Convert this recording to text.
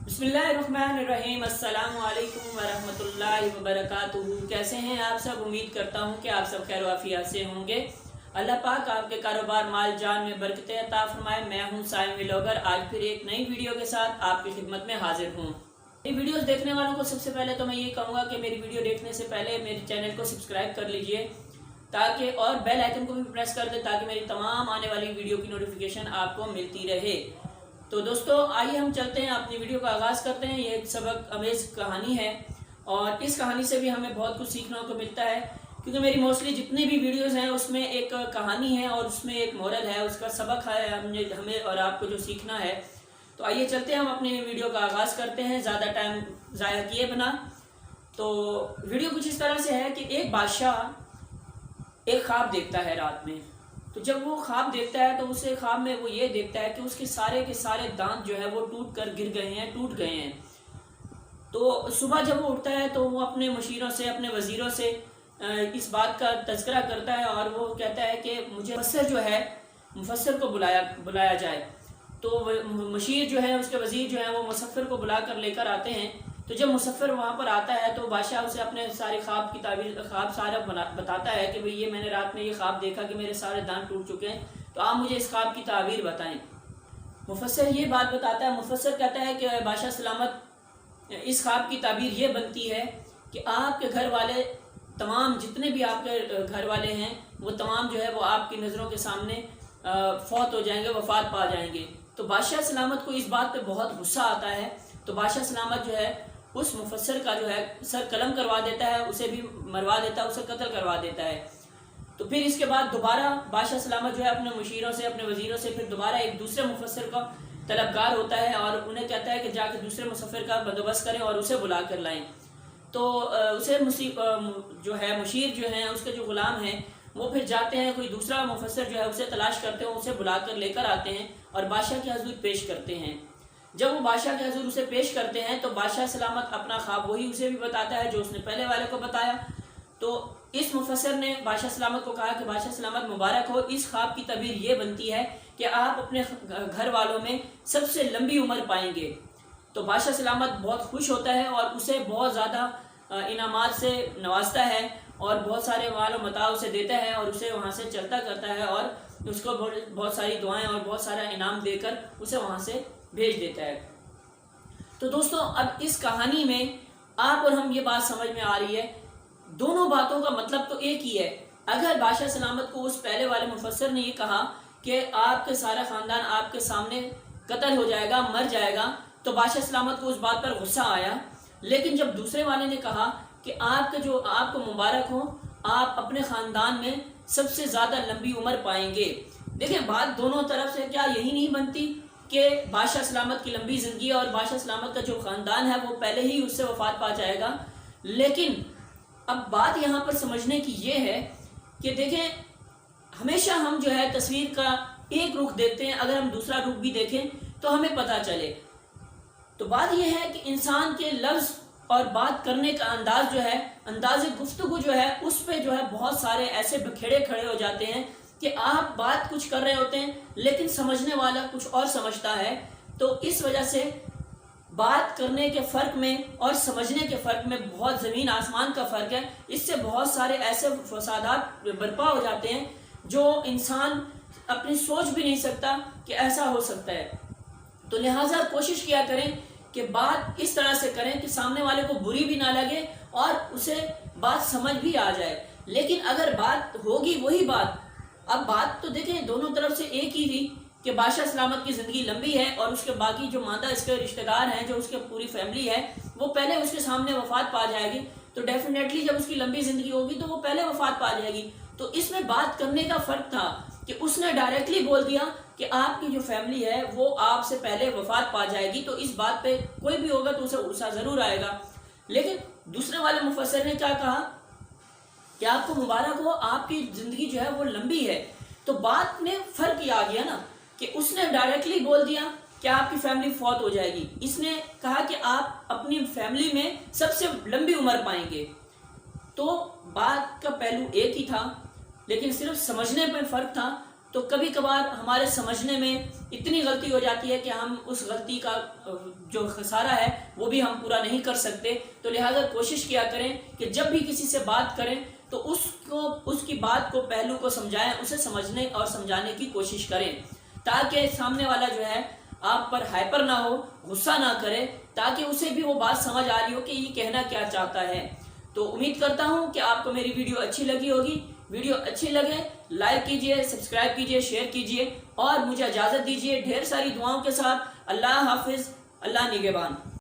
बिस्मिल्लाहिर्रहमानिर्रहीम। अस्सलाम वालेकुम वरहमतुल्लाहि वबरकातुहू। कैसे हैं आप सब? उम्मीद करता हूँ कि आप सब खैर वाफियत से होंगे। अल्लाह पाक आपके कारोबार माल जान में बरकतें अता फरमाए। मैं हूँ साइम व्लॉगर, आज फिर एक नई वीडियो के साथ आपकी खिदमत में हाजिर हूँ। ये वीडियोस देखने वालों को सबसे पहले तो मैं ये कहूँगा कि मेरी वीडियो देखने से पहले मेरे चैनल को सब्सक्राइब कर लीजिए ताकि और बेल आइकन को भी प्रेस कर दे ताकि मेरी तमाम आने वाली वीडियो की नोटिफिकेशन आपको मिलती रहे। तो दोस्तों आइए हम चलते हैं, अपनी वीडियो का आगाज़ करते हैं। ये एक सबक अमेज कहानी है और इस कहानी से भी हमें बहुत कुछ सीखने को मिलता है, क्योंकि मेरी मोस्टली जितनी भी वीडियोस हैं उसमें एक कहानी है और उसमें एक मोरल है, उसका सबक है हमें और आपको जो सीखना है। तो आइए चलते हैं, हम अपनी वीडियो का आगाज़ करते हैं ज़्यादा टाइम ज़ाया किए बिना। तो वीडियो कुछ इस तरह से है कि एक बादशाह एक ख्वाब देखता है रात में। तो जब वो ख्वाब देखता है तो उसे ख्वाब में वो ये देखता है कि उसके सारे के सारे दांत जो है वो टूट कर गिर गए हैं, टूट गए हैं। तो सुबह जब वो उठता है तो वो अपने मुशीरों से, अपने वजीरों से इस बात का तज़किरा करता है और वो कहता है कि मुझे मुफस्सिर को बुलाया जाए। तो मुशीर जो है, उसके वजीर जो है वो मुसफ़िर को बुला कर लेकर आते हैं। तो जब मुसफ़िर वहाँ पर आता है तो बादशाह उसे अपने सारे ख्वाब की ताबीर ख्वाब सारा बताता है कि भाई ये मैंने रात में ये ख्वाब देखा कि मेरे सारे दांत टूट चुके हैं, तो आप मुझे इस ख्वाब की ताबीर बताएं। मुफस्सिर ये बात बताता है। मुफस्सिर कहता है कि बादशाह सलामत, इस ख्वाब की ताबीर ये बनती है कि आपके घर वाले तमाम जितने भी आपके घर वाले हैं वो तमाम जो है वो आपकी नज़रों के सामने फौत हो जाएंगे, वफात पा जाएंगे। तो बादशाह सलामत को इस बात पे बहुत गुस्सा आता है। तो बादशाह सलामत जो है उस मुफस्सिर का जो है सर कलम करवा देता है, उसे भी मरवा देता है, उसे कत्ल करवा देता है। तो फिर इसके बाद दोबारा बादशाह सलामत जो है अपने मुशीरों से, अपने वजीरों से फिर दोबारा एक दूसरे मुफस्सिर का तलबगार होता है और उन्हें कहता है कि जाके दूसरे मुसफ़िर का बंदोबस्त करें और उसे बुला कर लाएं। तो उसे जो है मुशीर जो हैं, उसके जो ग़ुलाम हैं, वो फिर जाते हैं, कोई दूसरा मुफस्सिर जो है उसे तलाश करते हैं, उसे बुला कर लेकर आते हैं और बादशाह के हज़ूर पेश करते हैं। जब वो बादशाह के हज़ूर उसे पेश करते हैं तो बादशाह सलामत अपना ख्वाब वही उसे भी बताता है जो उसने पहले वाले को बताया। तो इस मुफस्सिर ने बादशाह सलामत को कहा कि बादशाह सलामत मुबारक हो, इस ख्वाब की तबीर ये बनती है कि आप अपने घर वालों में सबसे लंबी उम्र पाएंगे। तो बादशाह सलामत बहुत खुश होता है और उसे बहुत ज़्यादा इनामात से नवाजता है और बहुत सारे माल और मता उसे देता है और उसे वहाँ से चलता करता है और उसको बहुत सारी दुआएं और बहुत सारा इनाम देकर उसे वहाँ से भेज देता है। तो दोस्तों अब इस कहानी में आप और हम ये बात समझ में आ रही है, दोनों बातों का मतलब तो एक ही है। अगर बादशाह सलामत को उस पहले वाले मुफस्सिर ने ये कहा कि आपके सारा ख़ानदान आपके सामने कत्ल हो जाएगा, मर जाएगा, तो बादशाह सलामत को उस बात पर गुस्सा आया। लेकिन जब दूसरे वाले ने कहा कि आपको मुबारक हो, आप अपने ख़ानदान में सबसे ज़्यादा लंबी उम्र पाएंगे। देखिए बात दोनों तरफ से क्या यही नहीं बनती कि बादशाह सलामत की लंबी ज़िंदगी और बादशाह सलामत का जो ख़ानदान है वो पहले ही उससे वफात पा जाएगा। लेकिन अब बात यहाँ पर समझने की ये है कि देखें, हमेशा हम जो है तस्वीर का एक रुख देखते हैं, अगर हम दूसरा रुख भी देखें तो हमें पता चले। तो बात यह है कि इंसान के लफ्ज़ और बात करने का अंदाज जो है, अंदाज़े गुफ्तगू जो है, उस पर जो है बहुत सारे ऐसे बखेड़े खड़े हो जाते हैं कि आप बात कुछ कर रहे होते हैं लेकिन समझने वाला कुछ और समझता है। तो इस वजह से बात करने के फ़र्क में और समझने के फ़र्क में बहुत ज़मीन आसमान का फ़र्क है। इससे बहुत सारे ऐसे फसादात बर्पा हो जाते हैं जो इंसान अपनी सोच भी नहीं सकता कि ऐसा हो सकता है। तो लिहाजा कोशिश किया करें कि बात इस तरह से करें कि सामने वाले को बुरी भी ना लगे और उसे बात समझ भी आ जाए। लेकिन अगर बात होगी वही बात, अब बात तो देखें दोनों तरफ से एक ही थी कि बादशाह सलामत की ज़िंदगी लंबी है और उसके बाकी जो मादा इसके रिश्तेदार हैं, जो उसके पूरी फैमिली है, वो पहले उसके सामने वफात पा जाएगी। तो डेफिनेटली जब उसकी लंबी ज़िंदगी होगी तो वो पहले वफात पा जाएगी। तो इसमें बात करने का फ़र्क था कि उसने डायरेक्टली बोल दिया कि आपकी जो फैमिली है वो आपसे पहले वफात पा जाएगी। तो इस बात पे कोई भी होगा तो उसे गुस्सा ज़रूर आएगा। लेकिन दूसरे वाले मुफस्सिर ने क्या कहा कि आपको मुबारक हो, आपकी ज़िंदगी जो है वो लंबी है। तो बात में फ़र्क ये आ गया ना कि उसने डायरेक्टली बोल दिया कि आपकी फैमिली फौत हो जाएगी, इसने कहा कि आप अपनी फैमिली में सबसे लंबी उम्र पाएंगे। तो बात का पहलू एक ही था लेकिन सिर्फ समझने में फ़र्क था। تو کبھی کبھار ہمارے سمجھنے میں اتنی غلطی ہو جاتی ہے کہ ہم اس غلطی کا جو خسارہ ہے وہ بھی ہم پورا نہیں کر سکتے. تو لہٰذا کوشش کیا کریں کہ جب بھی کسی سے بات کریں تو اس کی بات کو پہلو کو سمجھائیں، اسے سمجھنے اور سمجھانے کی کوشش کریں، تاکہ سامنے والا جو ہے آپ پر ہائپر نہ ہو، غصہ نہ کرے، تاکہ اسے بھی وہ بات سمجھ آ رہی ہو کہ یہ کہنا کیا چاہتا ہے. تو امید کرتا ہوں کہ آپ کو میری ویڈیو اچھی لگی ہوگی. ویڈیو اچھی لگے لائک کیجئے، سبسکرائب کیجئے، شیئر کیجئے اور مجھے اجازت دیجئے ڈھیر ساری دعاؤں کے ساتھ. اللہ حافظ، اللہ نگہبان.